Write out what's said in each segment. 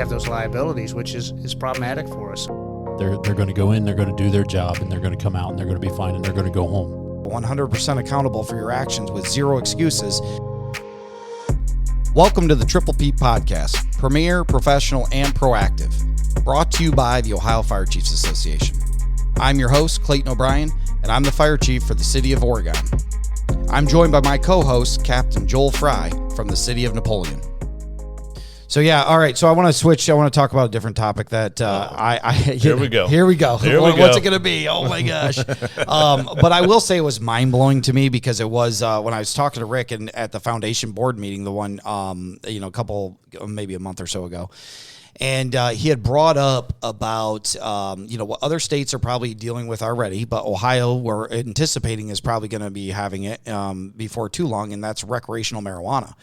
have those liabilities, which is problematic for us. They're going to go in, they're going to do their job, and they're going to come out, and they're going to be fine, and they're going to go home. 100% accountable for your actions with zero excuses. Welcome to the Triple P Podcast, premier, professional, and proactive. Brought to you by the Ohio Fire Chiefs Association. I'm your host, Clayton O'Brien, and I'm the fire chief for the city of Oregon. I'm joined by my co-host, Captain Joel Fry from the city of Napoleon. So all right. So I want to switch. I want to talk about a different topic that Here we go. What's it going to be? Oh my gosh. But I will say it was mind blowing to me because it was when I was talking to Rick and at the foundation board meeting, the one maybe a month or so ago. And he had brought up about, what other states are probably dealing with already, but Ohio, we're anticipating, is probably going to be having it before too long, and that's recreational marijuana.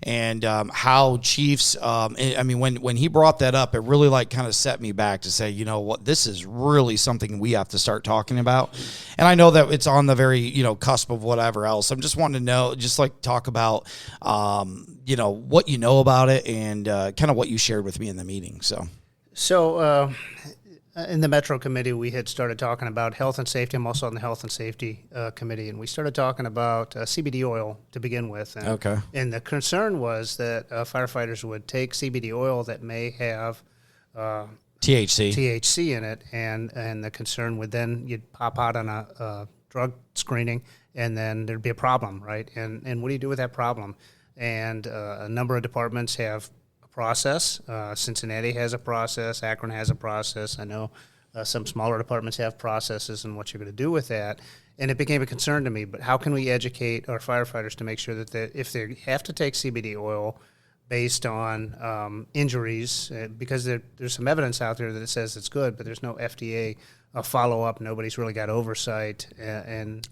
And how chiefs, when he brought that up, it really kind of set me back to say, you know what, this is really something we have to start talking about. And I know that it's on the very, cusp of whatever else. I'm just wanting to know, talk about, what you know about it and kind of what you shared with me in the meeting. So in the Metro Committee, we had started talking about health and safety. I'm also on the Health and Safety Committee, and we started talking about CBD oil to begin with. And, okay. And the concern was that firefighters would take CBD oil that may have THC in it, and the concern would then you'd pop out on a drug screening, and then there'd be a problem, right? And what do you do with that problem? And a number of departments have process. Cincinnati has a process. Akron has a process. I know some smaller departments have processes and what you're going to do with that. And it became a concern to me, but how can we educate our firefighters to make sure that if they have to take CBD oil based on injuries, because there's some evidence out there that it says it's good, but there's no FDA follow-up. Nobody's really got oversight the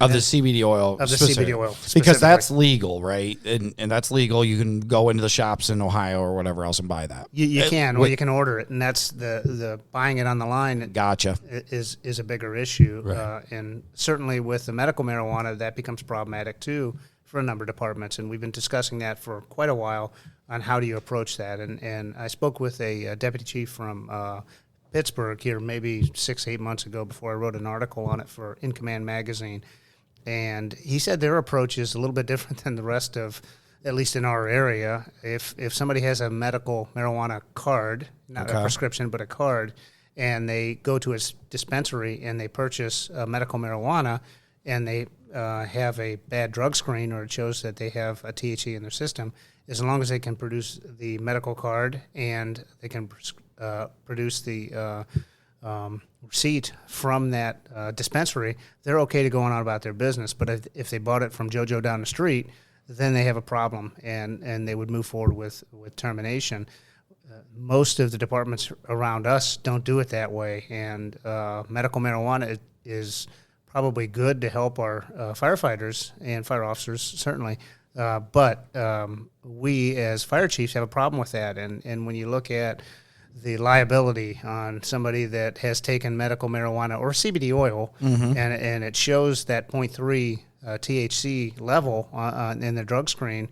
CBD oil. CBD oil. Because that's legal, right? And that's legal. You can go into the shops in Ohio or whatever else and buy that. You can, or you can order it, and that's the buying it on the line. Gotcha. Is a bigger issue, right. And certainly with the medical marijuana, that becomes problematic too for a number of departments. And we've been discussing that for quite a while on how do you approach that. And I spoke with a deputy chief from Pittsburgh here maybe 6-8 months ago before I wrote an article on it for In Command magazine, and he said their approach is a little bit different than the rest of, at least in our area. If somebody has a medical marijuana card, not a prescription but a card, and they go to a dispensary and they purchase medical marijuana and they have a bad drug screen or it shows that they have a THC in their system, as long as they can produce the medical card and they can produce the receipt from that dispensary, they're okay to go on about their business. But if they bought it from JoJo down the street, then they have a problem, and they would move forward with termination. Most of the departments around us don't do it that way, and medical marijuana is probably good to help our firefighters and fire officers, certainly. But we as fire chiefs have a problem with that, and when you look at the liability on somebody that has taken medical marijuana or CBD oil, and it shows that 0.3 THC level in the drug screen,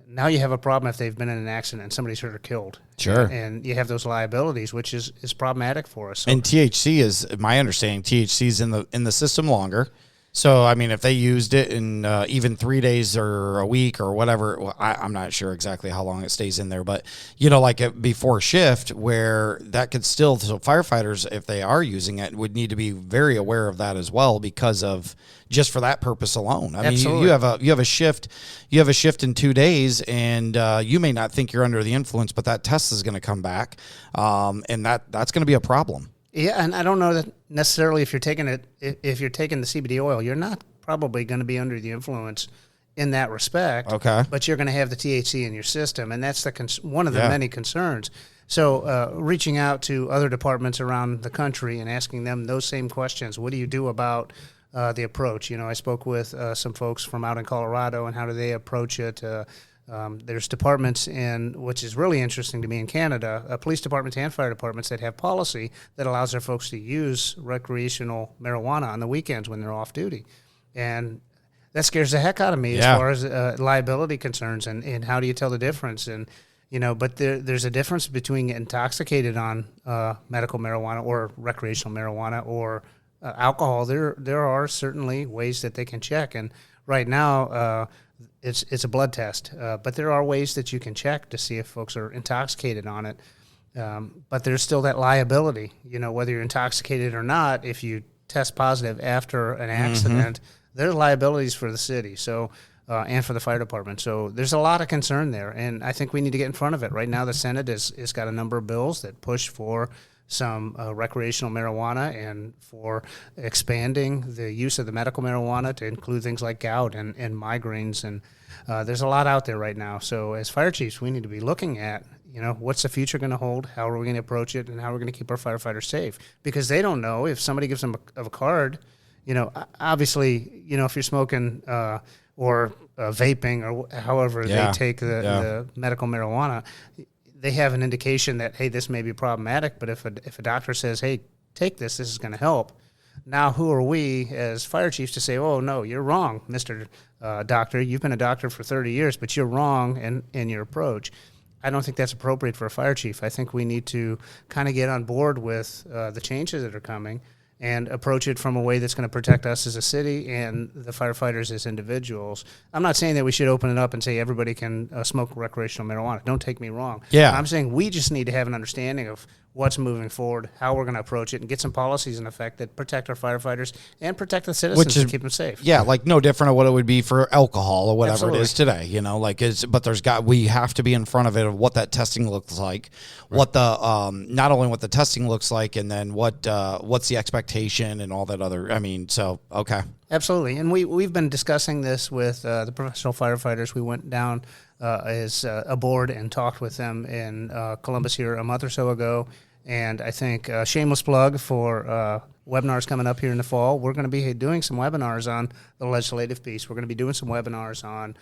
now you have a problem if they've been in an accident and somebody's hurt or killed. Sure. And you have those liabilities, which is problematic for us. So, and THC is, my understanding, THC is in the system longer. So, I mean, if they used it in even 3 days or a week or whatever, well, I'm not sure exactly how long it stays in there. But, before shift, where that could still, so firefighters, if they are using it, would need to be very aware of that as well because of just for that purpose alone. I mean, you have a shift in 2 days, and you may not think you're under the influence, but that test is going to come back, and that's going to be a problem. Yeah, and I don't know that necessarily if you're taking the CBD oil, you're not probably going to be under the influence in that respect. Okay. But you're going to have the THC in your system, and that's one of the many concerns. So reaching out to other departments around the country and asking them those same questions. What do you do about the approach? I spoke with some folks from out in Colorado, and how do they approach it? There's departments which is really interesting to me in Canada, police departments and fire departments that have policy that allows their folks to use recreational marijuana on the weekends when they're off duty. And that scares the heck out of me as far as liability concerns and how do you tell the difference. And, But there's a difference between intoxicated on medical marijuana or recreational marijuana or alcohol. There are certainly ways that they can check, and right now it's a blood test, but there are ways that you can check to see if folks are intoxicated on it. But there's still that liability, whether you're intoxicated or not. If you test positive after an accident, there are liabilities for the city. So. And for the fire department. So there's a lot of concern there, and I think we need to get in front of it. Right now, the Senate has got a number of bills that push for some recreational marijuana and for expanding the use of the medical marijuana to include things like gout and migraines. And there's a lot out there right now. So as fire chiefs, we need to be looking at, what's the future going to hold? How are we going to approach it? And how are we going to keep our firefighters safe? Because they don't know if somebody gives them a card, obviously, if you're smoking or vaping or however they take the medical marijuana, they have an indication that, hey, this may be problematic. But if a doctor says, hey, take this is going to help. Now, who are we as fire chiefs to say, oh, no, you're wrong, Mr. Doctor. You've been a doctor for 30 years, but you're wrong in your approach. I don't think that's appropriate for a fire chief. I think we need to kind of get on board with the changes that are coming and approach it from a way that's going to protect us as a city and the firefighters as individuals. I'm not saying that we should open it up and say everybody can smoke recreational marijuana. Don't take me wrong. Yeah. I'm saying we just need to have an understanding of what's moving forward, how we're going to approach it, and get some policies in effect that protect our firefighters and protect the citizens and keep them safe. Yeah, like no different of what it would be for alcohol or whatever Absolutely. it is today, but we have to be in front of it of what that testing looks like, what the not only what the testing looks like, and then what's the expectation and all that other. Okay. Absolutely, and we've been discussing this with the professional firefighters. We went down as a board and talked with them in Columbus here a month or so ago, and I think shameless plug for webinars coming up here in the fall. We're going to be doing some webinars on the legislative piece. We're going to be doing some webinars on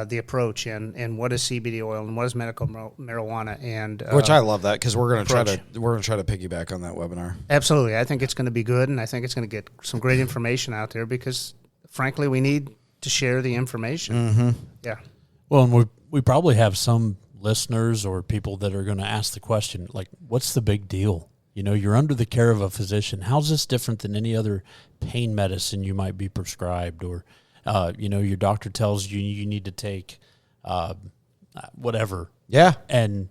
the approach and what is CBD oil and what is medical marijuana, and which I love that because we're going to try to piggyback on that webinar. Absolutely, I think it's going to be good, and I think it's going to get some great information out there because, frankly, we need to share the information. Yeah. Well, and we probably have some listeners or people that are going to ask the question, like, what's the big deal? You're under the care of a physician. How's this different than any other pain medicine you might be prescribed? Or, your doctor tells you you need to take whatever. Yeah. And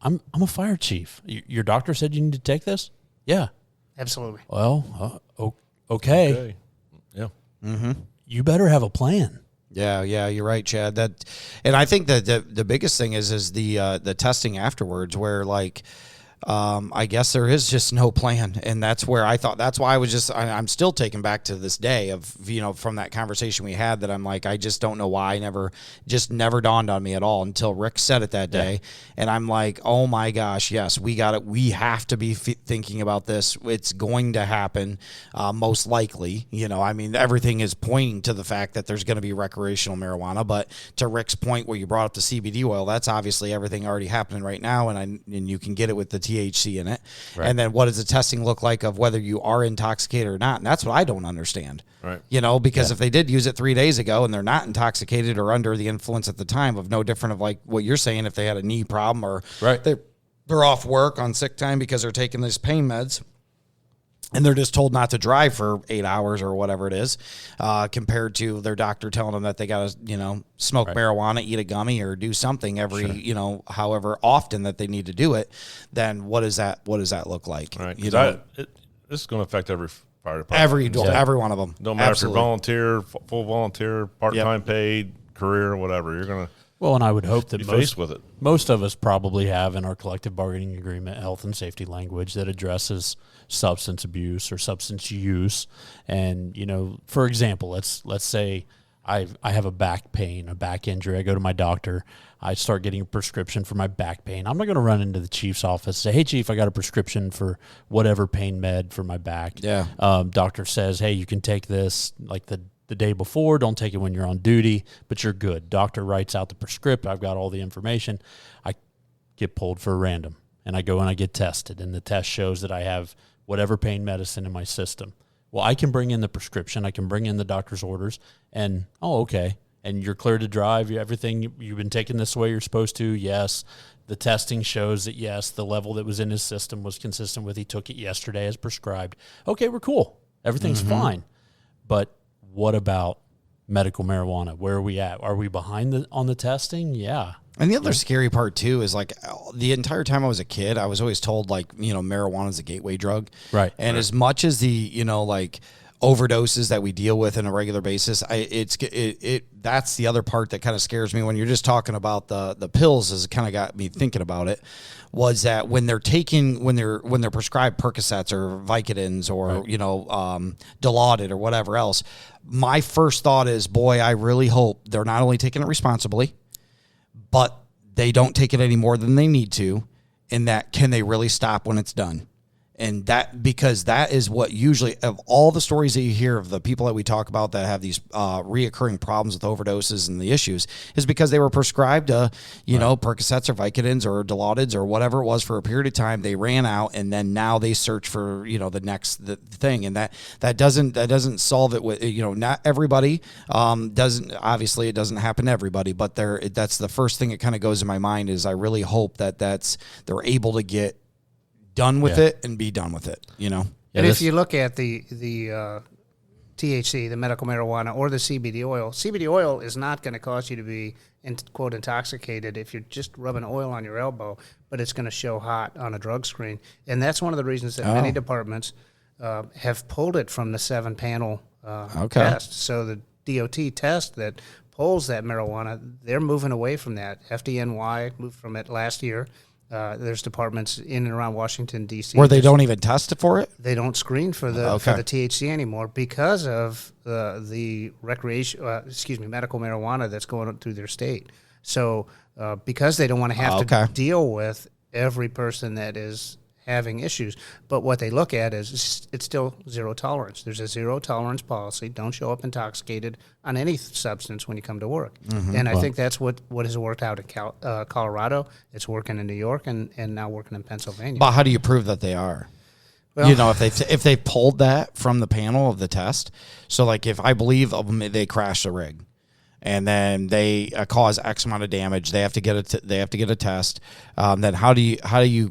I'm a fire chief. Your doctor said you need to take this? Yeah. Absolutely. Well, okay. Yeah. You better have a plan. Yeah, you're right, Chad. And I think that the biggest thing is the testing afterwards, where I guess there is just no plan, and that's where that's why I'm still taken back to this day of from that conversation we had that I'm like, I just don't know why never dawned on me at all until Rick said it that day, and I'm like, oh my gosh, yes, we got it. We have to be thinking about this. It's going to happen, most likely. Everything is pointing to the fact that there's going to be recreational marijuana, but to Rick's point where you brought up the CBD oil, that's obviously everything already happening right now, and you can get it with the THC in it. Right. And then what does the testing look like of whether you are intoxicated or not? And that's what I don't understand. Right. Because if they did use it 3 days ago and they're not intoxicated or under the influence at the time, of no different of like what you're saying, if they had a knee problem or they're off work on sick time because they're taking these pain meds, and they're just told not to drive for 8 hours or whatever it is, compared to their doctor telling them that they got to, smoke marijuana, eat a gummy, or do something every, however often that they need to do it. Then what does that look like? Right. This is going to affect every fire department. Every one of them. Don't matter if you're volunteer, full volunteer, part-time paid, career, whatever. You're going to. Well, and I would hope that most of us probably have in our collective bargaining agreement health and safety language that addresses substance abuse or substance use. And, for example, let's say I have a back pain, a back injury. I go to my doctor. I start getting a prescription for my back pain. I'm not going to run into the chief's office and say, hey, chief, I got a prescription for whatever pain med for my back. Yeah. Doctor says, hey, you can take this like the day before. Don't take it when you're on duty, but you're good. Doctor writes out the prescript. I've got all the information. I get pulled for a random, and I go and I get tested, and the test shows that I have whatever pain medicine in my system. Well, I can bring in the prescription. I can bring in the doctor's orders, and, okay, and you're clear to drive. Everything, you've been taking this the way you're supposed to. Yes. The testing shows that, yes, the level that was in his system was consistent with he took it yesterday as prescribed. Okay, we're cool. Everything's fine. But what about medical marijuana? Where are we at? Are we behind on the testing? Yeah. And the other scary part too is like the entire time I was a kid, I was always told like, marijuana is a gateway drug. Right. And as much as the, like overdoses that we deal with on a regular basis, that's the other part that kind of scares me when you're just talking about the pills, has kind of got me thinking about it, was that when they're prescribed Percocets or Vicodins or, Dilaudid or whatever else, my first thought is, boy, I really hope they're not only taking it responsibly, but they don't take it any more than they need to, and that can they really stop when it's done? And that, because that is what usually, of all the stories that you hear of the people that we talk about that have these reoccurring problems with overdoses and the issues, is because they were prescribed, Percocets or Vicodins or Dilaudids or whatever it was for a period of time. They ran out, and then now they search for, the next thing. And that doesn't solve it with, not everybody doesn't, obviously it doesn't happen to everybody, but that's the first thing that kind of goes in my mind is I really hope that they're able to get done with it and be done with it, And if you look at the THC, the medical marijuana, or the CBD oil is not going to cause you to be, quote, intoxicated if you're just rubbing oil on your elbow, but it's going to show hot on a drug screen. And that's one of the reasons that many departments have pulled it from the 7-panel test. So the DOT test that pulls that marijuana, they're moving away from that. FDNY moved from it last year. There's departments in and around Washington, D.C. where they don't even test it for it? They don't screen for the THC anymore because of the medical marijuana that's going through their state. So because they don't want to have to deal with every person that is having issues. But what they look at is it's still zero tolerance. There's a zero tolerance policy. Don't show up intoxicated on any substance when you come to work. And I think that's what has worked out in Colorado. It's working in New York and now working in Pennsylvania. But how do you prove that they are? Well, if they pulled that from the panel of the test, so like if I believe they crashed a rig, and then they cause X amount of damage, they have to get a test. Then how do you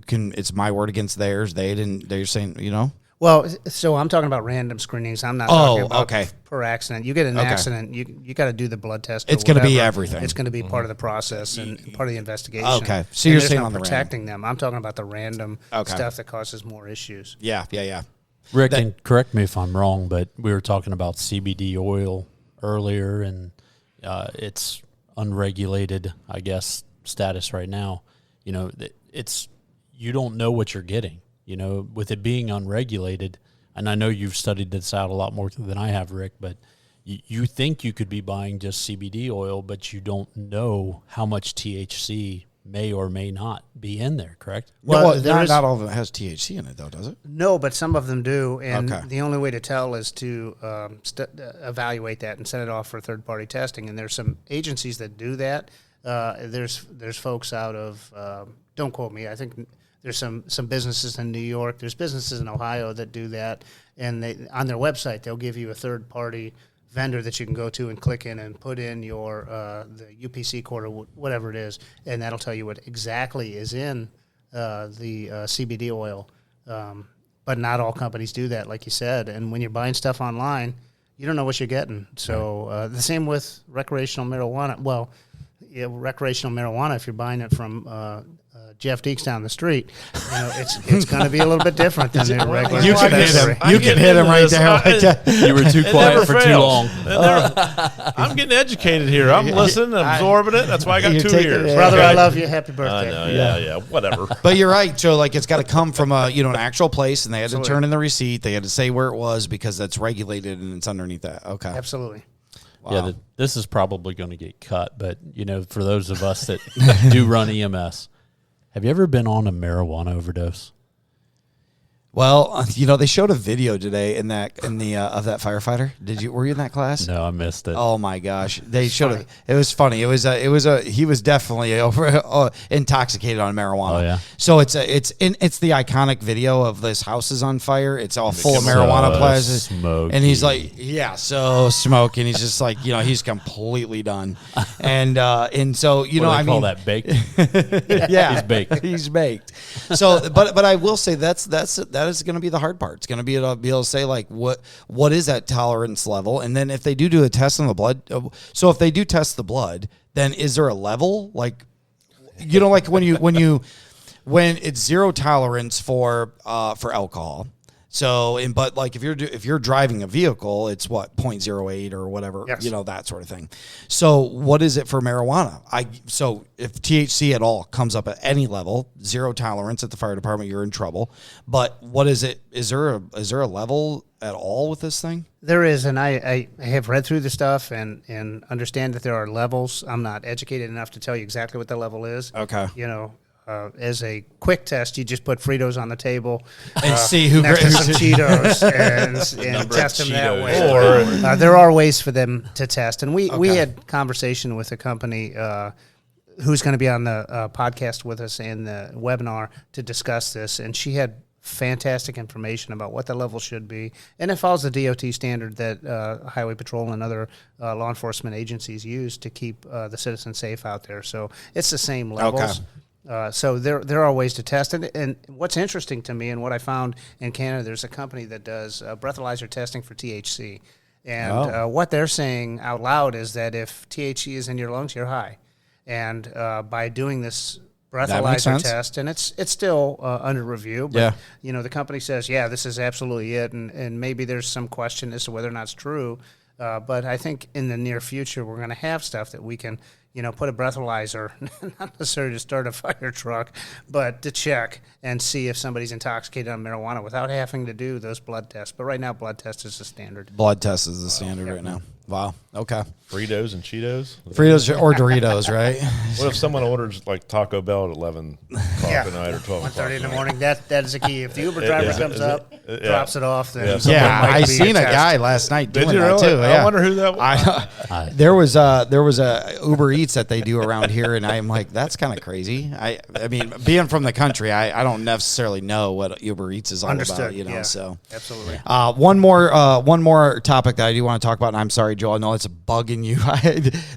it's my word against theirs? They're saying, Well, so I'm talking about random screenings. I'm not talking about per accident. You get an accident, you got to do the blood test. It's going to be everything. It's going to be part of the process and part of the investigation. Okay, so you're saying on the protecting them. I'm talking about the random stuff that causes more issues. Yeah. Rick, and correct me if I'm wrong, but we were talking about CBD oil earlier, and it's unregulated, I guess, status right now. It's you don't know what you're getting. With it being unregulated, and I know you've studied this out a lot more than I have, Rick, but you think you could be buying just CBD oil, but you don't know how much THC may or may not be in there, correct? Well, not all of it has THC in it, though, does it? No, but some of them do, and the only way to tell is to evaluate that and send it off for third-party testing, and there's some agencies that do that. There's folks out of, don't quote me, I think there's some businesses in New York, there's businesses in Ohio that do that, and on their website, they'll give you a third-party vendor that you can go to and click in and put in your the UPC code or whatever it is, and that'll tell you what exactly is in the CBD oil. But not all companies do that, like you said. And when you're buying stuff online, you don't know what you're getting. So the same with recreational marijuana. Well, recreational marijuana, if you're buying it from Jeff Deeks down the street, it's going to be a little bit different than the regular. You can hit him. You can hit him right there. You were too quiet for too long. I'm getting educated here. I'm listening, absorbing it. That's why I got 2 ears. Brother, I love you. Happy birthday. I know, yeah, whatever. But you're right. So it's got to come from an actual place, and they had to turn in the receipt. They had to say where it was because that's regulated and it's underneath that. Okay. Absolutely. Wow. Yeah, this is probably going to get cut, but for those of us that do run EMS, have you ever been on a marijuana overdose? Well, they showed a video today of that firefighter. Were you in that class? No, I missed it. Oh my gosh, they showed it. It was funny. He was definitely intoxicated on marijuana. Oh yeah. So it's the iconic video of this house is on fire. It's all full of marijuana plants, smoky. and he's like, so smoking. He's just like, he's completely done, and so I call that baked. yeah, He's baked. He's baked. So, but I will say that is going to be the hard part. It's going to be able to say like what is that tolerance level, and then if they do a test on the blood. So if they do test the blood, then is there a level like, like when it's zero tolerance for alcohol. So, but like if you're driving a vehicle, it's what 0.08 or whatever, yes. That sort of thing. So, what is it for marijuana? So if THC at all comes up at any level, zero tolerance at the fire department, you're in trouble. But what is it? Is there a level at all with this thing? There is, and I have read through the stuff and understand that there are levels. I'm not educated enough to tell you exactly what the level is. Okay. As a quick test, you just put Fritos on the table and see who next to some Cheetos and test them that way. Or there are ways for them to test, and we had conversation with a company who's going to be on the podcast with us in the webinar to discuss this, and she had fantastic information about what the level should be, and it follows the DOT standard that Highway Patrol and other law enforcement agencies use to keep the citizens safe out there. So it's the same levels. Okay. So there are ways to test it. And what's interesting to me and what I found in Canada, there's a company that does breathalyzer testing for THC. And what they're saying out loud is that if THC is in your lungs, you're high. And by doing this breathalyzer test, and it's still under review, but the company says, this is absolutely it. And maybe there's some question as to whether or not it's true. But I think in the near future, we're going to have stuff that we can put a breathalyzer, not necessarily to start a fire truck, but to check and see if somebody's intoxicated on marijuana without having to do those blood tests. But right now, blood test is the standard. Blood test is the standard right now. Wow. Okay. Fritos and Cheetos? Fritos or Doritos, right? What if someone orders like Taco Bell at 11 o'clock at night or 12 o'clock? 1:30 in the morning. That is a key. If the Uber driver comes up, drops it off, then I seen a guy last night doing that too. I wonder who that was. There was a Uber Eats that they do around here, and I'm like, that's kind of crazy. I mean, being from the country, I don't necessarily know what Uber Eats is all about. So absolutely. One more topic that I do want to talk about, and I'm sorry, Joel, I know it's bugging you.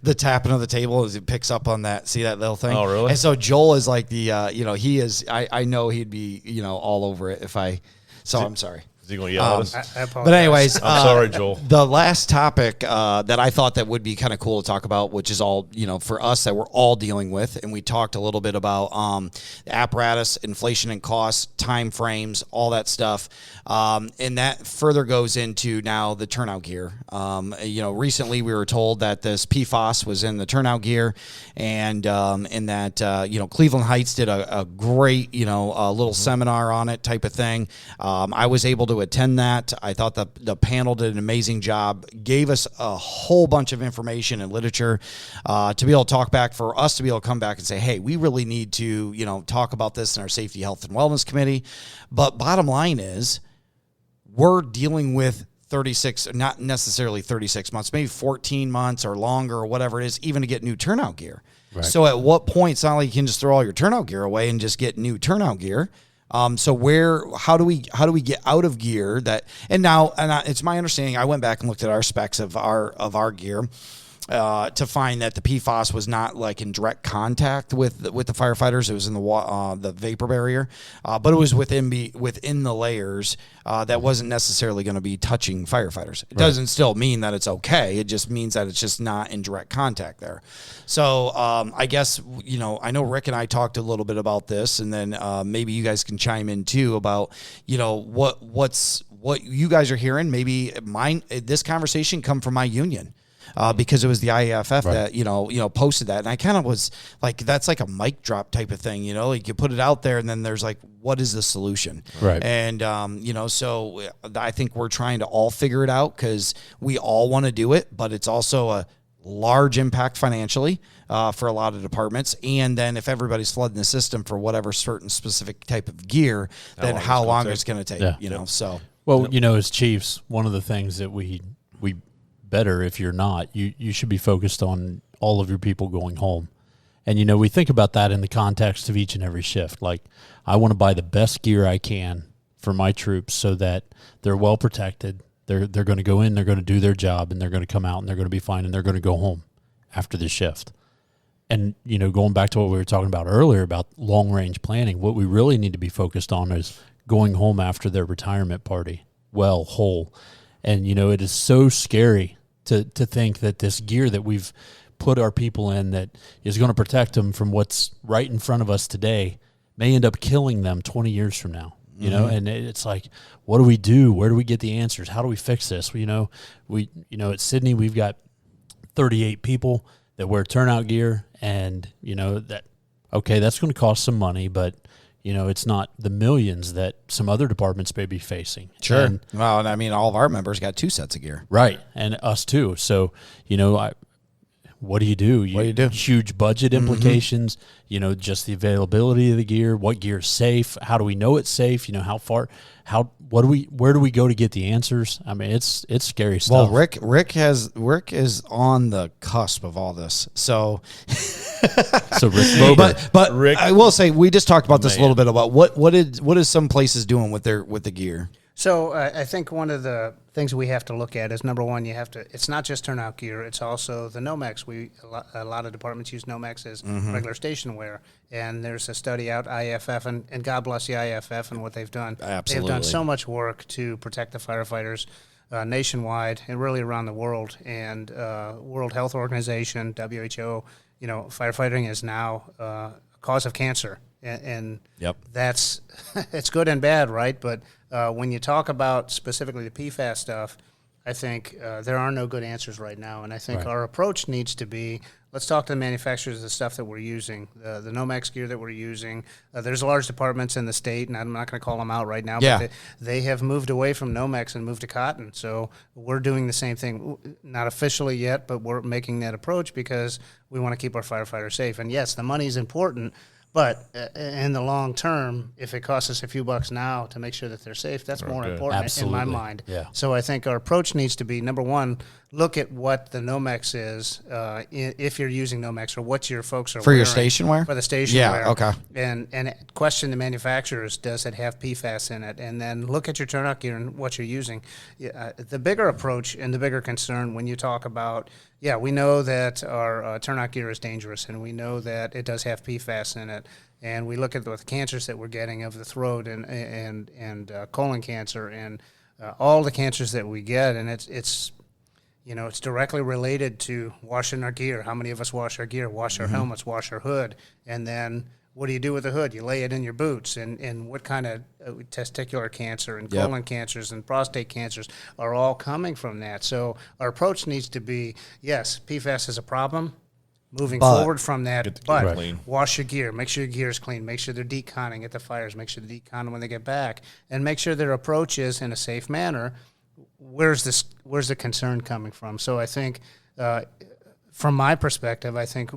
The tapping of the table as it picks up on that. See that little thing? Oh, really? And so Joel is like he is. I know he'd be all over it if I. So I'm sorry. Is he going to yell at us? I apologize. But anyways, I'm sorry, Joel. The last topic that I thought that would be kind of cool to talk about, which is all for us that we're all dealing with, and we talked a little bit about apparatus, inflation and costs, time frames, all that stuff, and that further goes into now the turnout gear. Recently we were told that this PFAS was in the turnout gear, and that Cleveland Heights did a great little seminar on it type of thing. I was able to attend that. I thought the panel did an amazing job, gave us a whole bunch of information and literature to be able to talk back, for us to be able to come back and say, hey, we really need to talk about this in our Safety, Health, and Wellness Committee. But bottom line is, we're dealing with 36, not necessarily 36 months, maybe 14 months or longer or whatever it is, even to get new turnout gear. Right. So at what point, it's not like you can just throw all your turnout gear away and just get new turnout gear. So how do we get out of gear that, it's my understanding, I went back and looked at our specs of our gear, to find that the PFAS was not like in direct contact with the firefighters. It was in the vapor barrier, but it was within the layers, that wasn't necessarily going to be touching firefighters. It doesn't still mean that it's okay. It just means that it's just not in direct contact there. So I guess, I know Rick and I talked a little bit about this, and then maybe you guys can chime in too about, what you guys are hearing. Maybe this conversation come from my union. Because it was the IAFF that, posted that. And I kind of was like, that's like a mic drop type of thing, like you put it out there and then there's like, what is the solution? Right. And, so I think we're trying to all figure it out because we all want to do it, but it's also large impact financially for a lot of departments. And then if everybody's flooding the system for whatever certain specific type of gear, then how long it's going to take, so. Well, as chiefs, one of the things that we better, if you're not, you should be focused on all of your people going home. And, we think about that in the context of each and every shift. Like, I want to buy the best gear I can for my troops so that they're well protected. They're going to go in, they're going to do their job, and they're going to come out, and they're going to be fine, and they're going to go home after the shift. And, going back to what we were talking about earlier about long-range planning, what we really need to be focused on is going home after their retirement party, well, whole. And, it is so scary to think that this gear that we've put our people in that is going to protect them from what's right in front of us today may end up killing them 20 years from now. And it's like, what do we do? Where do we get the answers? How do we fix this? We at Sydney, we've got 38 people that wear turnout gear, and that's going to cost some money, but it's not the millions that some other departments may be facing. Sure. And, well, and I mean, all of our members got 2 sets of gear. Right. And us too. So, what do you do? What do you do? Huge budget implications, just the availability of the gear, what gear is safe, how do we know it's safe, where do we go to get the answers? I mean, it's scary stuff. Well, Rick is on the cusp of all this. So Rick Vober. But Rick, I will say, we just talked about this a little bit about what is some places doing with the gear. So I think one of the things we have to look at is, number one, it's not just turnout gear, it's also the Nomex. A lot of departments use Nomex as regular station wear. And there's a study out, IFF, and God bless the IFF and what they've done. Absolutely. They've done so much work to protect the firefighters nationwide and really around the world. And World Health Organization, WHO, firefighting is now a cause of cancer. And that's it's good and bad, right? But when you talk about specifically the PFAS stuff, I think there are no good answers right now. And I think our approach needs to be, let's talk to the manufacturers of the stuff that we're using, the Nomex gear that we're using. There's large departments in the state, and I'm not going to call them out right now, but they have moved away from Nomex and moved to cotton. So we're doing the same thing, not officially yet, but we're making that approach because we want to keep our firefighters safe. And yes, the money is important, but in the long term, if it costs us a few bucks now to make sure that they're safe, that's more important in my mind. Yeah. So I think our approach needs to be, number one, look at what the Nomex is, if you're using Nomex, or what your folks are for wearing. your station wear? For the station wear. Yeah, okay. And question the manufacturers, does it have PFAS in it? And then look at your turnout gear and what you're using. The bigger approach and the bigger concern when you talk about, we know that our turnout gear is dangerous, and we know that it does have PFAS in it. And we look at the cancers that we're getting of the throat and colon cancer and all the cancers that we get, and it's directly related to washing our gear. How many of us wash our gear, wash our helmets, wash our hood, and then what do you do with the hood? You lay it in your boots, and what kind of testicular cancer and colon cancers and prostate cancers are all coming from that. So our approach needs to be, yes, PFAS is a problem, moving forward from that, but wash your gear, make sure your gear is clean, make sure they're deconning at the fires, make sure they're deconning when they get back, and make sure their approach is in a safe manner. Where's the concern coming from? So I think, from my perspective, I think,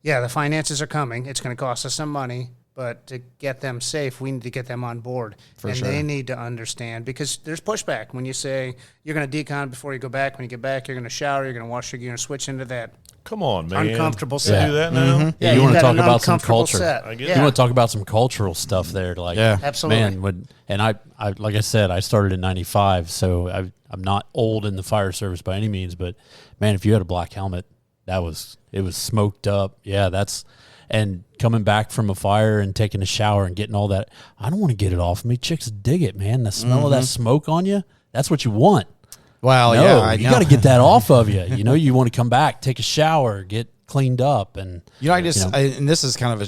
the finances are coming. It's going to cost us some money, but to get them safe, we need to get them on board. They need to understand, because there's pushback when you say you're going to decon before you go back. When you get back, you're going to shower, you're going to wash your gear and switch into that. Come on, man. Uncomfortable set. set. Do that now? You want to talk about some culture. You want to talk about some cultural stuff there. Like, absolutely. Man, and I, like I said, I started in 95, so I'm not old in the fire service by any means, but man, if you had a black helmet, it was smoked up. And coming back from a fire and taking a shower and getting all that, I don't want to get it off of me. Chicks dig it, man. The smell of that smoke on you, that's what you want. Well, you got to get that off of you. You want to come back, take a shower, get cleaned up, and and this is kind of a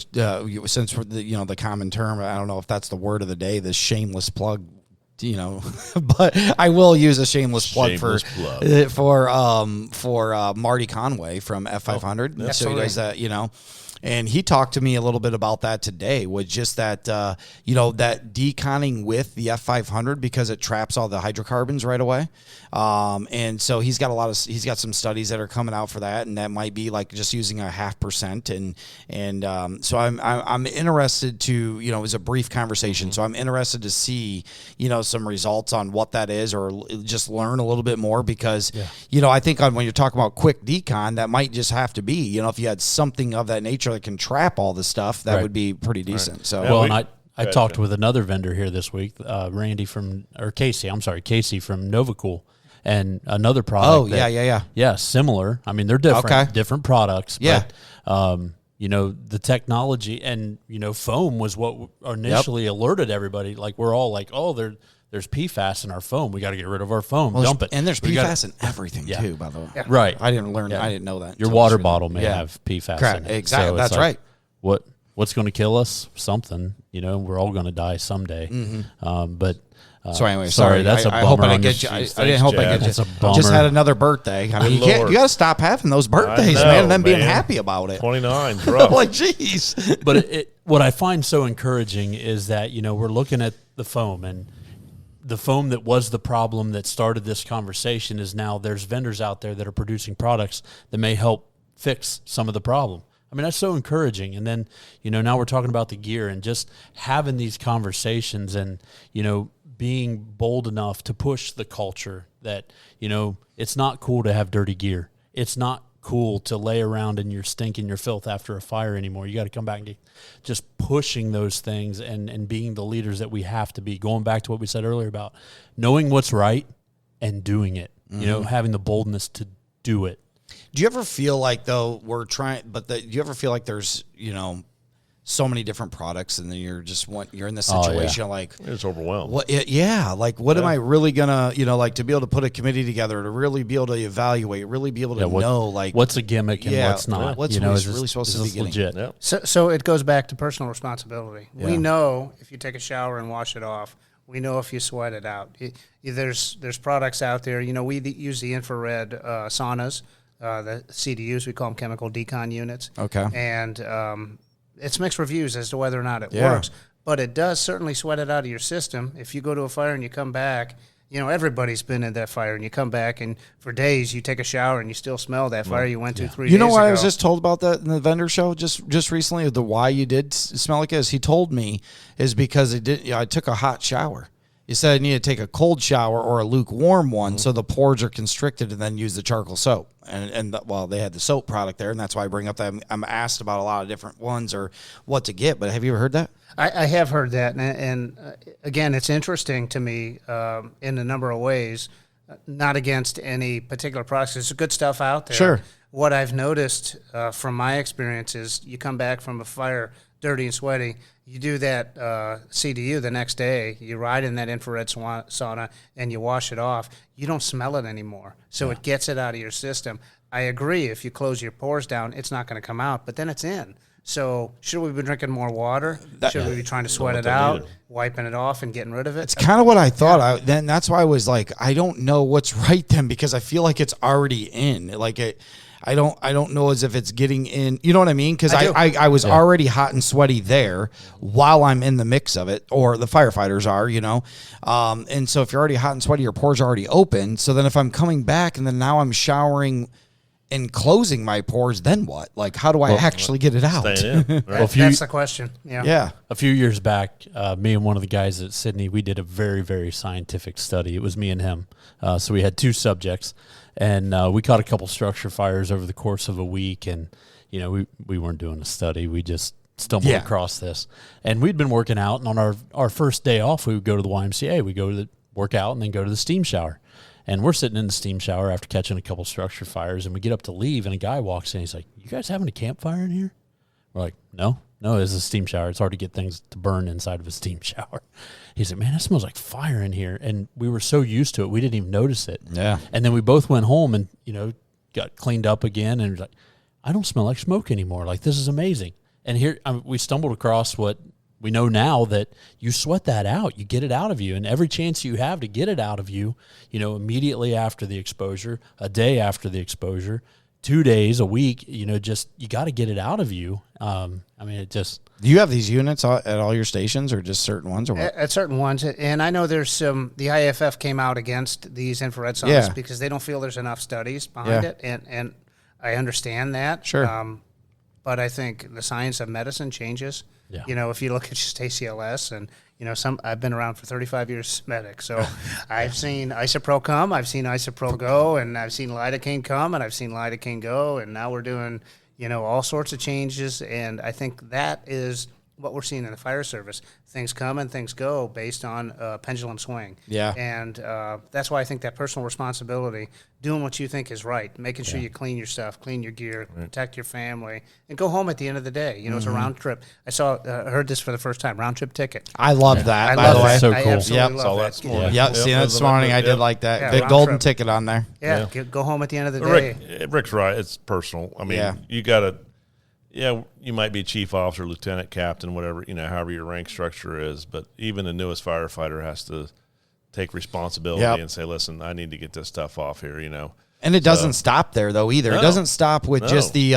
since the common term. I don't know if that's the word of the day. This shameless plug. But I will use a shameless plug for Marty Conway from F500. So he does that, And he talked to me a little bit about that today, was just that, that deconning with the F500 because it traps all the hydrocarbons right away. And so he's got some studies that are coming out for that, and that might be like just using 0.5%. And so I'm interested to, it was a brief conversation. So I'm interested to see, some results on what that is, or just learn a little bit more, because, I think when you're talking about quick decon, that might just have to be, if you had something of that nature that can trap all this stuff, that would be pretty decent. So, and I talked with another vendor here this week, Casey from Novacool, and another product. Similar. I mean, they're different products. Yeah. But, the technology and, foam was what initially alerted everybody. Like, we're all like, oh, there's PFAS in our foam. We got to get rid of our foam. Dump it. And there's PFAS in everything too, by the way. Yeah. Right. I didn't know that. Your water bottle may have PFAS in it. Exactly. So that's right. What's going to kill us? Something. We're all going to die someday. But so anyway, sorry. That's a bummer. I hope I didn't get you. I didn't hope I get you. That's a bummer. Just had another birthday. I mean, you got to stop having those birthdays, man, and then being happy about it. 29, rough. Like, jeez. But what I find so encouraging is that, we're looking at the foam, and the foam that was the problem that started this conversation is now there's vendors out there that are producing products that may help fix some of the problem. I mean, that's so encouraging. And then, now we're talking about the gear and just having these conversations and, being bold enough to push the culture that, it's not cool to have dirty gear. It's not cool to lay around in your stink and your filth after a fire anymore. You got to come back and just pushing those things and being the leaders that we have to be. Going back to what we said earlier about knowing what's right and doing it, having the boldness to do it. Do you ever feel like, though, do you ever feel like there's, so many different products, and then you're in this situation like it's overwhelmed. What am I really gonna, to be able to put a committee together, to really be able to evaluate, really be able to know, like, what's a gimmick and what's not. What's really supposed to be legit. Yep. So it goes back to personal responsibility. Yeah. We know if you take a shower and wash it off. We know if you sweat it out. There's products out there. We use the infrared saunas, the CDUs. We call them chemical decon units. Okay. And it's mixed reviews as to whether or not it works, but it does certainly sweat it out of your system. If you go to a fire and you come back, everybody's been in that fire, and you come back and for days you take a shower and you still smell that fire you went to 3 days ago. You know why I was just told about that in the vendor show just recently? The why you did smell like this, he told me, is because I took a hot shower. You said I need to take a cold shower or a lukewarm one, so the pores are constricted, and then use the charcoal soap. And they had the soap product there, and that's why I bring up that I'm asked about a lot of different ones or what to get. But have you ever heard that? I have heard that, and again, it's interesting to me in a number of ways. Not against any particular products. There's good stuff out there. Sure. What I've noticed from my experience is you come back from a fire dirty and sweaty, you do that CDU the next day, you ride in that infrared sauna, and you wash it off, you don't smell it anymore. So it gets it out of your system. I agree, if you close your pores down, it's not going to come out, but then it's in. So should we be drinking more water? Should we be trying to sweat it out, wiping it off and getting rid of it? It's kind of what I thought. Then that's why I was like, I don't know what's right then, because I feel like it's already in. Like I don't know as if it's getting in. You know what I mean? Because I was already hot and sweaty there while I'm in the mix of it, or the firefighters are, and so if you're already hot and sweaty, your pores are already open. So then if I'm coming back and then now I'm showering and closing my pores, then what? Like, how do I actually get it out? Staying in, right? That's the question. Yeah. A few years back, me and one of the guys at Sydney, we did a very, very scientific study. It was me and him. So we had two subjects, and we caught a couple structure fires over the course of a week. And, we weren't doing a study. We just stumbled across this. And we'd been working out, and on our first day off, we would go to the YMCA. We go to the workout and then go to the steam shower. And we're sitting in the steam shower after catching a couple structure fires, and we get up to leave, and a guy walks in. He's like, "You guys having a campfire in here?" We're like, No, it's a steam shower. It's hard to get things to burn inside of a steam shower. He's like, "Man, it smells like fire in here." And we were so used to it, we didn't even notice it. Yeah. And then we both went home and, got cleaned up again, and like, I don't smell like smoke anymore. Like, this is amazing. And here we stumbled across what we know now, that you sweat that out, you get it out of you, and every chance you have to get it out of you, immediately after the exposure, a day after the exposure, 2 days a week, just you got to get it out of you. Do you have these units at all your stations, or just certain ones, or what? At certain ones, and I know there's some. The IFF came out against these infrared saunas because they don't feel there's enough studies behind it, and I understand that. Sure. But I think the science of medicine changes. Yeah. If you look at just ACLS, and I've been around for 35 years as medic, so I've seen Isopro come, I've seen Isopro go, and I've seen lidocaine come, and I've seen lidocaine go, and now we're doing all sorts of changes, and I think that is what we're seeing in the fire service. Things come and things go based on pendulum swing. Yeah. And that's why I think that personal responsibility, doing what you think is right, making sure you clean your stuff, clean your gear, protect your family, and go home at the end of the day. It's a round trip. I heard this for the first time, round trip ticket. I love that, I by the love way. it. So I cool. absolutely love That's that. cool. Yeah, see, that this morning I did like that. Yeah, Big round golden trip. ticket on there. Yeah, go home at the end of the day. Rick's right. It's personal. I mean, you got to. Yeah, you might be chief officer, lieutenant, captain, whatever, however your rank structure is. But even the newest firefighter has to take responsibility and say, listen, I need to get this stuff off here, And it doesn't stop there though either. No. It doesn't stop with No. just the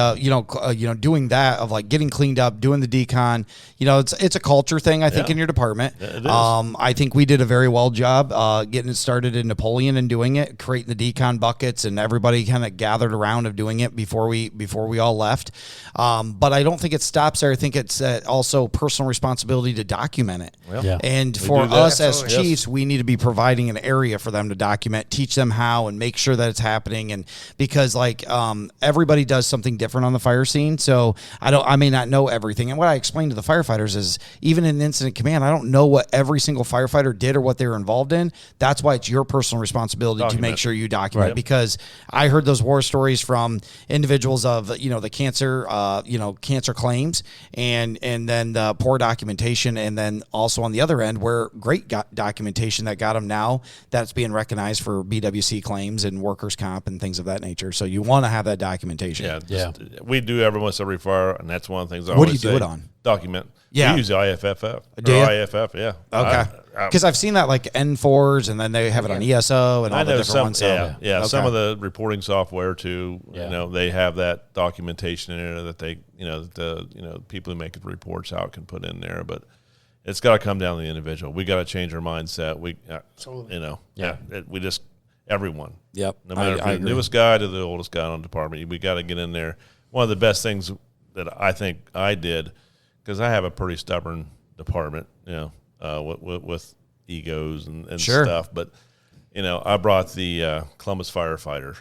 doing that of like getting cleaned up, doing the decon. It's a culture thing I think in your department. Yeah, it is. I think we did a very well job getting it started in Napoleon and doing it, creating the decon buckets, and everybody kind of gathered around of doing it before we all left. But I don't think it stops there. I think it's also personal responsibility to document it. Well, Yeah. And We for do that. us as Absolutely. chiefs, we need to be providing an area for them to document, teach them how, and make sure that it's happening. And because everybody does something different on the fire scene, so I may not know everything. And what I explained to the firefighters is, even in incident command, I don't know what every single firefighter did or what they were involved in. That's why it's your personal responsibility to make sure you document. Right. Because I heard those war stories from individuals of the cancer claims, and then the poor documentation, and then also on the other end where great documentation that got them now that's being recognized for BWC claims and workers' comp and things of that nature. So you want to have that documentation. Yeah, we do almost every fire, and that's one of the things I What do always you do say, it on? Document. Yeah. We use the IFFF. Do you? IFF, yeah. Okay. Because I've seen that like N4s, and then they have it on ESO and all I the know different some, ones. So. yeah. Some Okay. of the reporting software too. Yeah. They have that documentation in there that they, the people who make the reports out can put in there. But it's got to come down to the individual. We got to change our mindset. We just everyone. Yep. No matter I from the newest guy to the oldest guy on the department, we got to get in there. One of the best things that I think I did, because I have a pretty stubborn department, with egos and Sure. stuff. But, I brought the Columbus Firefighter.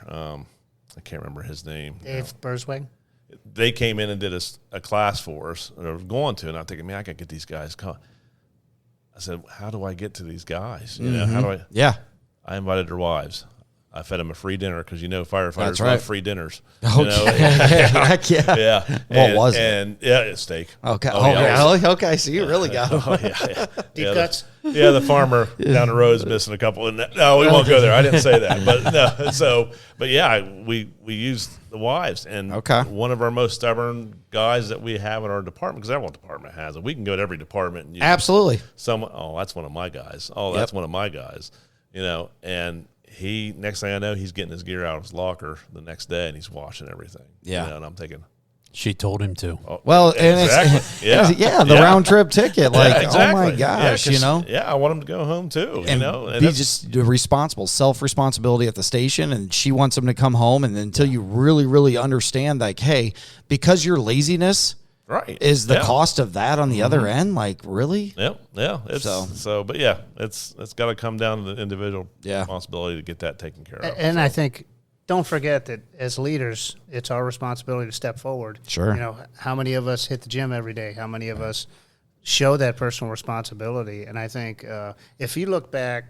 I can't remember his name. Dave Burswig. They came in and did a class for us, or were going to, and I'm thinking, man, I got to get these guys. I said, how do I get to these guys? How do I? Yeah. I invited their wives. I fed them a free dinner because firefighters That's right. love free dinners. Okay. Heck yeah. Yeah. What was it? And it's steak. Okay. Oh, yeah. really? Okay. So you really got them. Oh, yeah. Deep cuts. The farmer down the road is missing a couple. No, we won't go there. I didn't say that. But no. But yeah, we used the wives, and one of our most stubborn guys that we have in our department, because every department has it. We can go to every department and use Absolutely. someone. Oh, that's one of my guys. Oh, that's one of my guys. And he, next thing I know, he's getting his gear out of his locker the next day, and he's washing everything. Yeah. And I'm thinking, She told him to. oh, Well, and exactly. the round trip ticket. Like, exactly. oh my gosh, 'cause, Yeah, I want him to go home too. and And be that's- just responsible, self-responsibility at the station. And she wants him to come home. And until you really, really understand, like, hey, because your laziness right is the cost of that on the other end, like, really? Yep. Yeah. It's but yeah, it's got to come down to the individual responsibility to get that taken care of. And I think, don't forget that as leaders, it's our responsibility to step forward. Sure. How many of us hit the gym every day? How many of us show that personal responsibility? And I think if you look back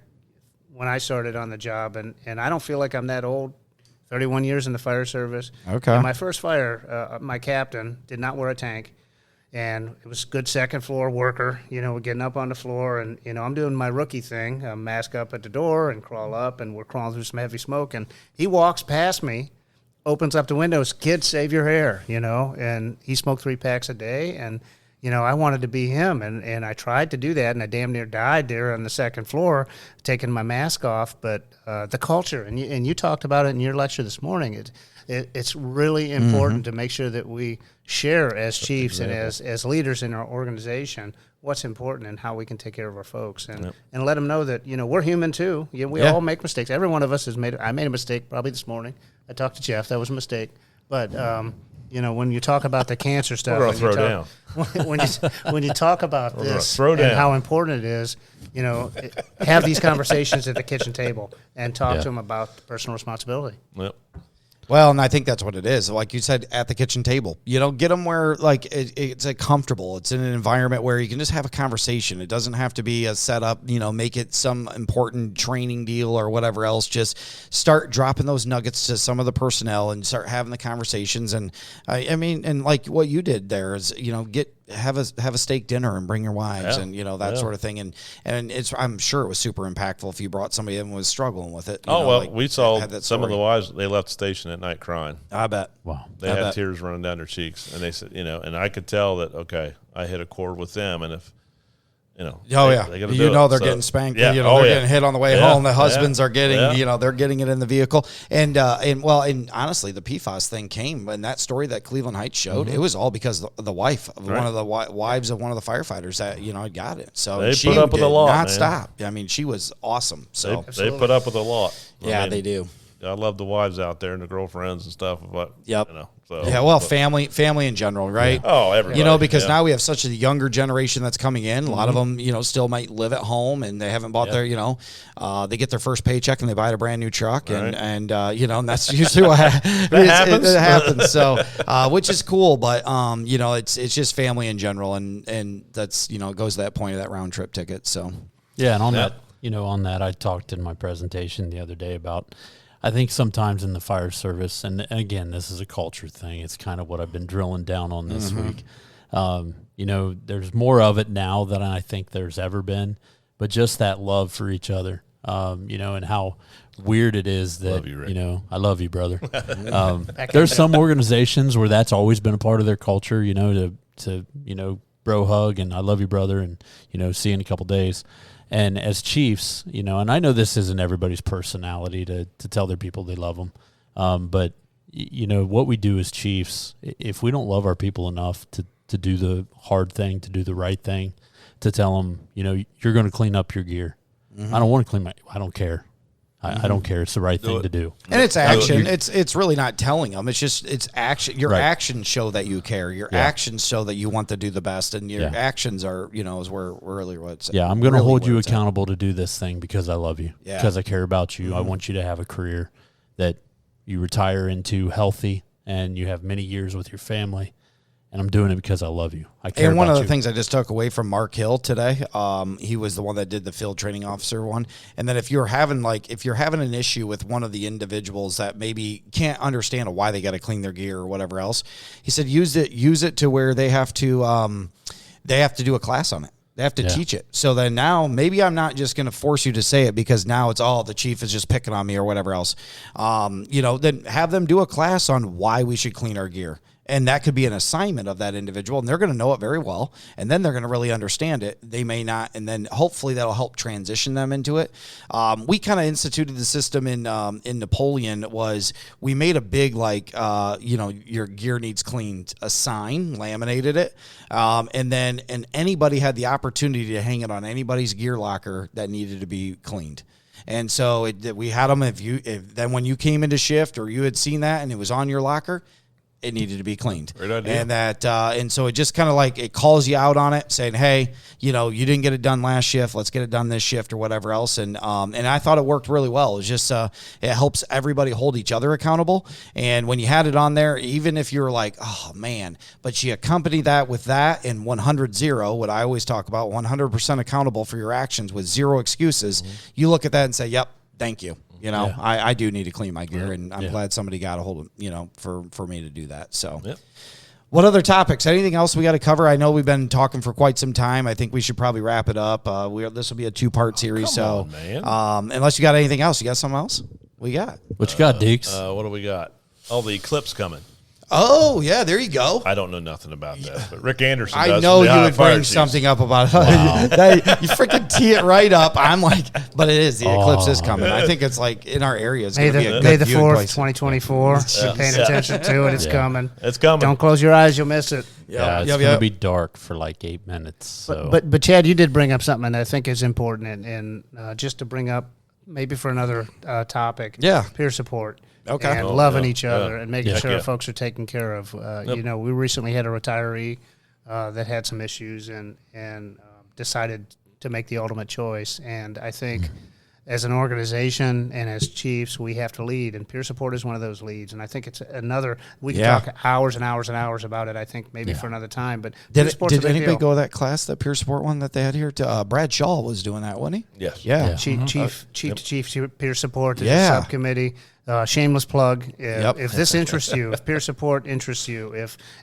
when I started on the job, and I don't feel like I'm that old, 31 years in the fire service. Okay. And my first fire, my captain did not wear a tank. And it was good second floor worker, we're getting up on the floor, and, I'm doing my rookie thing, mask up at the door and crawl up, and we're crawling through some heavy smoke. And he walks past me, opens up the windows, kids, save your hair, and he smoked 3 packs a day. And, I wanted to be him, and I tried to do that, and I damn near died there on the second floor, taking my mask off. But the culture, and you talked about it in your lecture this morning. It's really important to make sure that we share as chiefs and as leaders in our organization what's important and how we can take care of our folks, and let them know that we're human too. We all make mistakes. Every one of us has made. I made a mistake probably this morning. I talked to Jeff. That was a mistake, but. When you talk about the cancer stuff, when you talk about this and how important it is, have these conversations at the kitchen table and talk to them about personal responsibility. Yep. Well, and I think that's what it is. Like you said, at the kitchen table, get them where it's comfortable. It's in an environment where you can just have a conversation. It doesn't have to be a setup, make it some important training deal or whatever else. Just start dropping those nuggets to some of the personnel and start having the conversations. And I mean, and like what you did there is, have a steak dinner and bring your wives and that sort of thing, and I'm sure it was super impactful if you brought somebody in and was struggling with it. We saw some of the wives, they left the station at night crying. I bet. Wow. They had tears running down their cheeks, and they said, and I could tell that I hit a chord with them, and if they they're getting spanked. Yeah. They're getting hit on the way home. The husbands are getting, they're getting it in the vehicle. And honestly, the PFAS thing came, and that story that Cleveland Heights showed, it was all because the wife of one of the wives of one of the firefighters that got it. So they she put up with a lot, not stop. I mean, she was awesome. So they put up with a lot. They do. I love the wives out there and the girlfriends and stuff. But family in general, right? Yeah. Oh, everybody. Because now we have such a younger generation that's coming in. A lot of them, still might live at home and they haven't bought their, they get their first paycheck and they buy a brand new truck, and that's usually what happens. It happens. So, which is cool, but it's just family in general, and that's it goes to that point of that round trip ticket. So, and on that, I talked in my presentation the other day about. I think sometimes in the fire service, and again, this is a culture thing. It's kind of what I've been drilling down on this week. There's more of it now than I think there's ever been, but just that love for each other, and how weird it is that, I love you, brother. There's some organizations where that's always been a part of their culture, to bro hug and I love you, brother, and, see you in a couple days. And as chiefs, and I know this isn't everybody's personality to tell their people they love them, but, what we do as chiefs, if we don't love our people enough to do the hard thing, to do the right thing, to tell them, you're going to clean up your gear. I don't want to clean I don't care. I don't care. It's the right thing to do. And it's action. It's really not telling them. It's action. Your actions show that you care. Your actions show that you want to do the best. And your actions are, is where really what's. Yeah, I'm going to hold you accountable to do this thing because I love you. Yeah. Because I care about you. I want you to have a career that you retire into healthy and you have many years with your family. And I'm doing it because I love you. I care. And one about of the you. things I just took away from Mark Hill today, he was the one that did the field training officer one. And then if you're having an issue with one of the individuals that maybe can't understand why they got to clean their gear or whatever else, he said use it to where they have to do a class on it. They have to teach it. So then now maybe I'm not just going to force you to say it because now it's the chief is just picking on me or whatever else. Then have them do a class on why we should clean our gear. And that could be an assignment of that individual, and they're going to know it very well, and then they're going to really understand it. They may not, and then hopefully that'll help transition them into it. We kind of instituted the system in Napoleon. Was we made a big your gear needs cleaned, a sign, laminated it, and anybody had the opportunity to hang it on anybody's gear locker that needed to be cleaned. And so we had them. Then when you came into shift or you had seen that and it was on your locker, it needed to be cleaned. Great idea. And and so it just kind of it calls you out on it, saying, hey, you didn't get it done last shift. Let's get it done this shift or whatever else. And I thought it worked really well. It's just, it helps everybody hold each other accountable. And when you had it on there, even if you're like, oh man, but you accompany that with that and 100-0, what I always talk about, 100% accountable for your actions with zero excuses. You look at that and say, yep, thank you. I do need to clean my gear, and I'm glad somebody got a hold of, for me to do that. So, What other topics? Anything else we got to cover? I know we've been talking for quite some time. I think we should probably wrap it up. This will be a 2-part series. Come on, man. Unless you got anything else, you got something else? We got. What you got, Deeks? What do we got? Oh, the eclipse coming. Oh, yeah, there you go. I don't know nothing about that, but Rick Anderson I does. know from the you Ohio would Fire bring Chiefs. something up about you freaking tee it right up. I'm like, but it is. The eclipse is coming. I think it's like in our area. It's May going to be a May good the viewing 4th, place. 2024. Be paying attention to it. It's coming. It's coming. Don't close your eyes. You'll miss it. Yeah, it's going to be dark for like 8 minutes. So. But Chad, you did bring up something that I think is important, and just to bring up maybe for another topic. Yeah. Peer support. Okay. And loving each other and making sure Yeah. folks are taken care of. You know, we recently had a retiree that had some issues and decided to make the ultimate choice. And I think as an organization and as chiefs, we have to lead, and peer support is one of those leads. And I think it's another. We can talk hours and hours and hours about it. I think maybe for another time. But peer support's a Did big anybody deal. go to that class, that peer support one that they had here? Brad Shaw was doing that, wasn't he? Yes. Yeah. Chief to chief peer support. There's Yeah. a subcommittee. Shameless plug. If this interests you, if peer support interests you,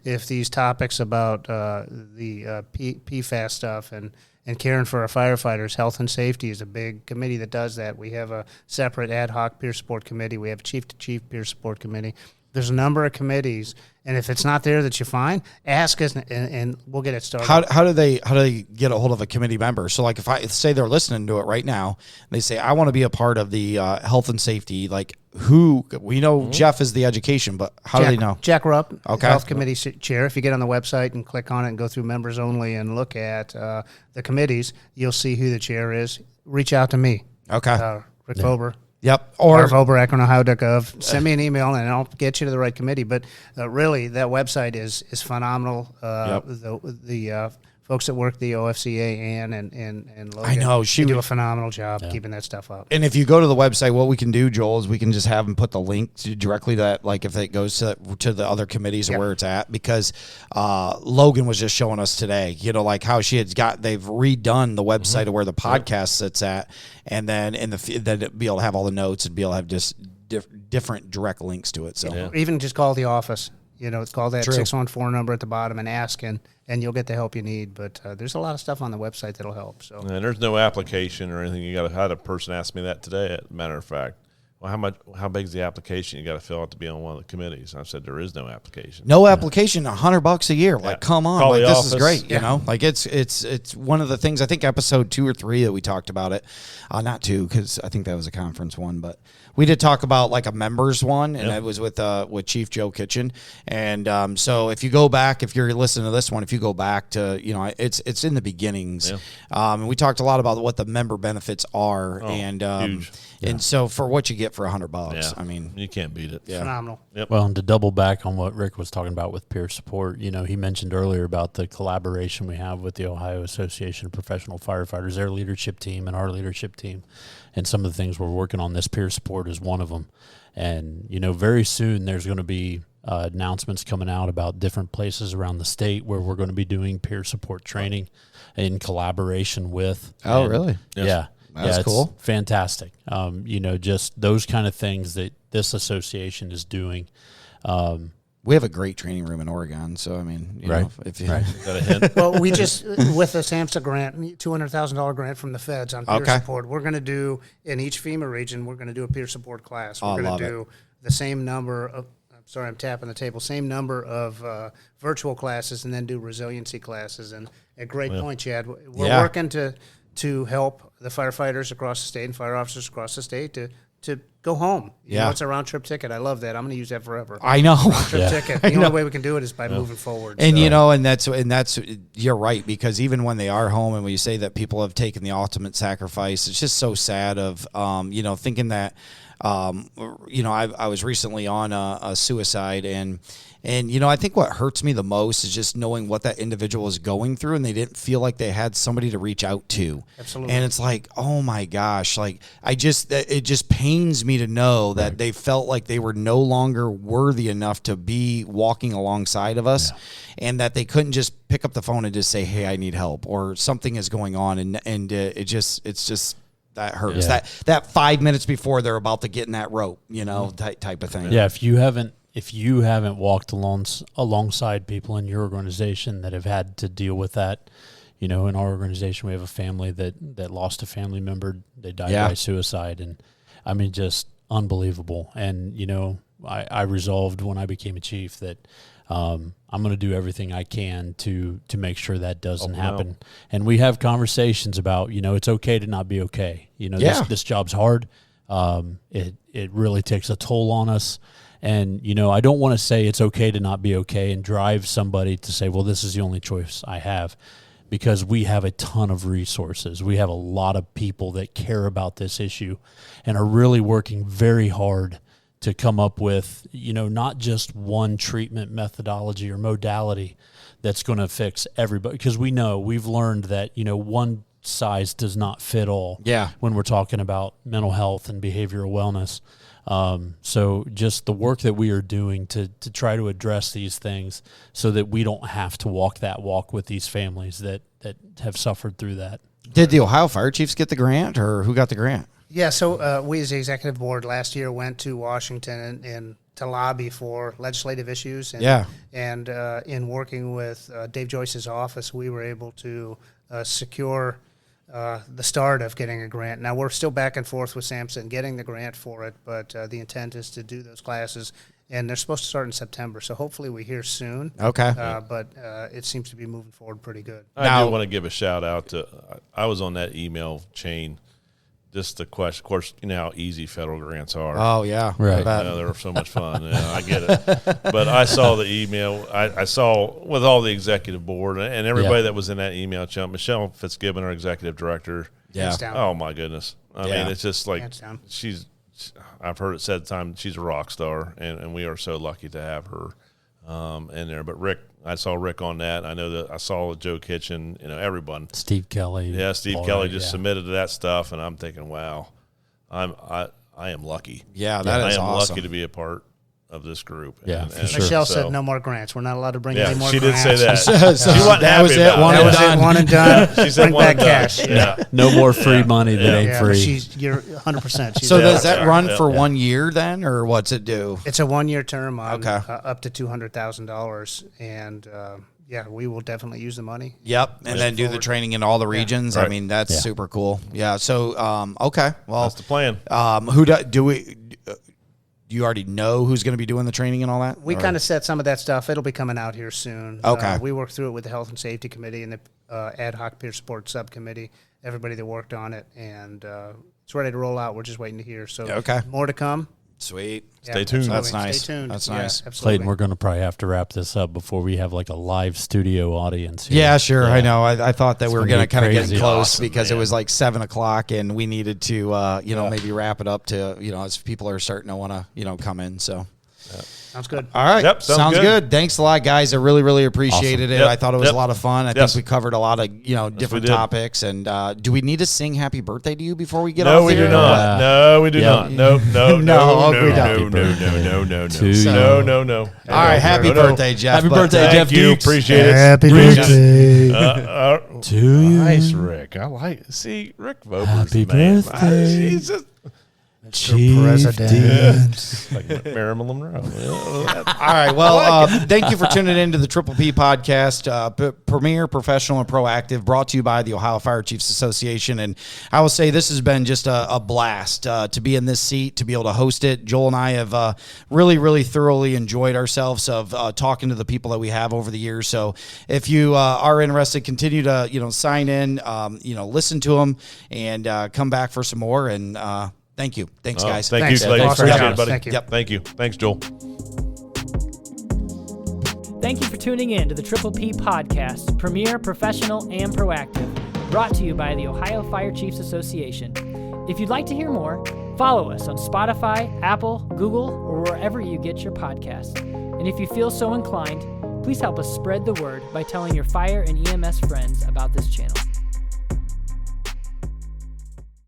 if these topics about the PFAS stuff and caring for our firefighters, health and safety is a big committee that does that. We have a separate ad hoc peer support committee. We have a chief-to-chief peer support committee. There's a number of committees, and if it's not there that you find, ask us, and we'll get it started. How do they get a hold of a committee member? So like if I say they're listening to it right now, they say I want to be a part of the health and safety. Like who we know Jeff is the education, but how do they know? Jack Rupp, Okay. Health Committee Chair. If you get on the website and click on it and go through members only and look at the committees, you'll see who the chair is. Reach out to me. Okay. Rick Vober. Yep. Or Vober, AkronOhio.gov. Send me an email and I'll get you to the right committee. But really, that website is phenomenal. The folks that work the OFCA and Logan, I know, they do a phenomenal job keeping that stuff up. and if you go to the website, what we can do, Joel, is we can just have them put the link directly to that, like if it goes to the other committees or where it's at, because Logan was just showing us today, you know, like how they've redone the website of where the podcast sits at, and then then be able to have all the notes and be able to have just different direct links to it. So Or even just call the office. You know, it's called that True. 614 number at the bottom and ask, and you'll get the help you need. But there's a lot of stuff on the website that'll help. So And there's no application or anything. I had a person ask me that today, as a matter of fact. Well, how big is the application you got to fill out to be on one of the committees? And I said, there is no application. no application, $100 a year. Like, come on, Call like the this office. is great. You know, like it's one of the things. I think episode 2 or 3 that we talked about it. Not 2 because I think that was a conference one, but we did talk about like a members one, and it was with Chief Joe Kitchen. And so if you go back, if you're listening to this one, if you go back to, you know, it's in the beginnings. And we talked a lot about what the member benefits are, and huge. And so for what you get for $100, Yeah. I mean, You can't beat it. phenomenal. Well, and to double back on what Rick was talking about with peer support, you know, he mentioned earlier about the collaboration we have with the Ohio Association of Professional Firefighters, their leadership team and our leadership team. And some of the things we're working on, this peer support is one of them. And, you know, very soon there's going to be announcements coming out about different places around the state where we're going to be doing peer support training in collaboration with. Oh, and- really? Yeah. That's it's cool. Fantastic. You know, just those kind of things that this association is doing. We have a great training room in Oregon, so I mean, you know, if you Is that a hint? Well, we just, with the SAMHSA grant, $200,000 grant from the feds on peer support, we're going to do, in each FEMA region, we're going to do a peer support class. We're going to do the same number of, sorry, I'm tapping the table, same number of virtual classes and then do resiliency classes. And a great point, Chad. We're working to help the firefighters across the state and fire officers across the state to go home. You know, it's a round trip ticket. I love that. I'm going to use that forever. I know. Round trip ticket. The only way we can do it is by moving forward. And So- you know, and that's you're right, because even when they are home, and when you say that people have taken the ultimate sacrifice, it's just so sad of you know, thinking that you know, I was recently on a suicide, and you know, I think what hurts me the most is just knowing what that individual is going through, and they didn't feel like they had somebody to reach out to. Absolutely. And it's like, oh my gosh, like it just pains me to know that they felt like they were no longer worthy enough to be walking alongside of us, and that they couldn't just pick up the phone and just say, hey, I need help, or something is going on, and it's just that hurts. That 5 minutes before they're about to get in that rope, you know, type of thing. Yeah, if you haven't walked alongside people in your organization that have had to deal with that, you know, in our organization we have a family that lost a family member. They died by suicide, and I mean, just unbelievable. And you know, I resolved when I became a chief that I'm going to do everything I can to make sure that doesn't happen. And we have conversations about, it's okay to not be okay. This job's hard. It really takes a toll on us. And, I don't want to say it's okay to not be okay and drive somebody to say, well, this is the only choice I have, because we have a ton of resources. We have a lot of people that care about this issue and are really working very hard to come up with, not just one treatment methodology or modality that's going to fix everybody. Because we've learned that, one size does not fit all when we're talking about mental health and behavioral wellness. So just the work that we are doing to try to address these things so that we don't have to walk that walk with these families that have suffered through that. Did the Ohio Fire Chiefs get the grant, or who got the grant? Yeah, so we as the executive board last year went to Washington and to lobby for legislative issues. And in working with Dave Joyce's office, we were able to secure the start of getting a grant. Now, we're still back and forth with Sampson getting the grant for it, but the intent is to do those classes, and they're supposed to start in September, so hopefully we hear soon. Okay. But it seems to be moving forward pretty good. I do want to give a shout-out to I was on that email chain. Just the question, of course, how easy federal grants are. Oh, yeah. Right. They're so much fun. I get it. But I saw the email. I saw with all the executive board and everybody that was in that email chat. Michelle Fitzgibbon, our executive director. Yeah. Oh, my goodness. I mean, it's just like I've heard it said time, she's a rock star, and we are so lucky to have her in there. But Rick, I saw Rick on that. I know that I saw Joe Kitchen, everyone. Steve Kelly. Yeah, Steve Kelly just submitted to that stuff, and I'm thinking, wow, I am lucky. Yeah, that is awesome. I am lucky to be a part of this group. Yeah, for sure. Michelle said no more grants. We're not allowed to bring any more she grants. did say that. So she wasn't that was happy it. about One and done. She said She said bring one back and done. cash. Yeah. No more free money that ain't Yeah, free. but you're 100%. So does that Yeah. run Yeah. for 1 year then, or what's it do? It's a 1-year term on Okay. up to $200,000, and we will definitely use the money. Yep, and then do the training in all the regions. Right. I mean, that's super cool. Yeah. So, okay. Well, That's the plan. Do you already know who's going to be doing the training and all that? We kind of set some of that stuff. It'll be coming out here soon. Okay. We worked through it with the Health and Safety Committee and the Ad Hoc Peer Support Subcommittee, everybody that worked on it, and it's ready to roll out. We're just waiting to hear. So more to come. Sweet. Stay tuned. That's Absolutely. nice. Stay tuned. That's Yeah, nice. absolutely. Clayton, we're going to probably have to wrap this up before we have like a live studio audience here. Yeah, sure. I know. I thought that we were gonna going to be kind of get crazy. close Awesome, because man. it was like 7:00 and we needed to, maybe wrap it up to, as people are starting to want to, come in. So. Sounds good. All right. Yep, sounds good. good. Thanks a lot, guys. I really, really appreciated it. Yep, I thought it was yep. a lot of fun. I Yes. think we covered a lot of, different did. topics. And do we need to sing happy birthday to you before we get No, off we the do air? not. No, we do not. No. No, we don't. No. All right. Happy birthday, Jeff. Happy But, birthday, Jeff Thank you. Deeks. Appreciate it. Happy Appreciate birthday. To you. Nice, Rick. I like. See, Rick Vober's Happy the man. birthday. He's just Chief President. like Marilyn Monroe. All right. Well, thank you for tuning in to the Triple P podcast, premier, professional, and proactive, brought to you by the Ohio Fire Chiefs Association. And I will say this has been just a blast to be in this seat, to be able to host it. Joel and I have really, really thoroughly enjoyed ourselves of talking to the people that we have over the years. So if you are interested, continue to sign in, listen to them, and come back for some more. And thank you. Thanks, guys. Thank Thanks, you, Clayton. Awesome Appreciate job. it, buddy. Thank you. Yep. Thank you. Thanks, Joel. Thank you for tuning in to the Triple P Podcast, premier, professional, and proactive, brought to you by the Ohio Fire Chiefs Association. If you'd like to hear more, follow us on Spotify, Apple, Google, or wherever you get your podcasts. And if you feel so inclined, please help us spread the word by telling your fire and EMS friends about this channel.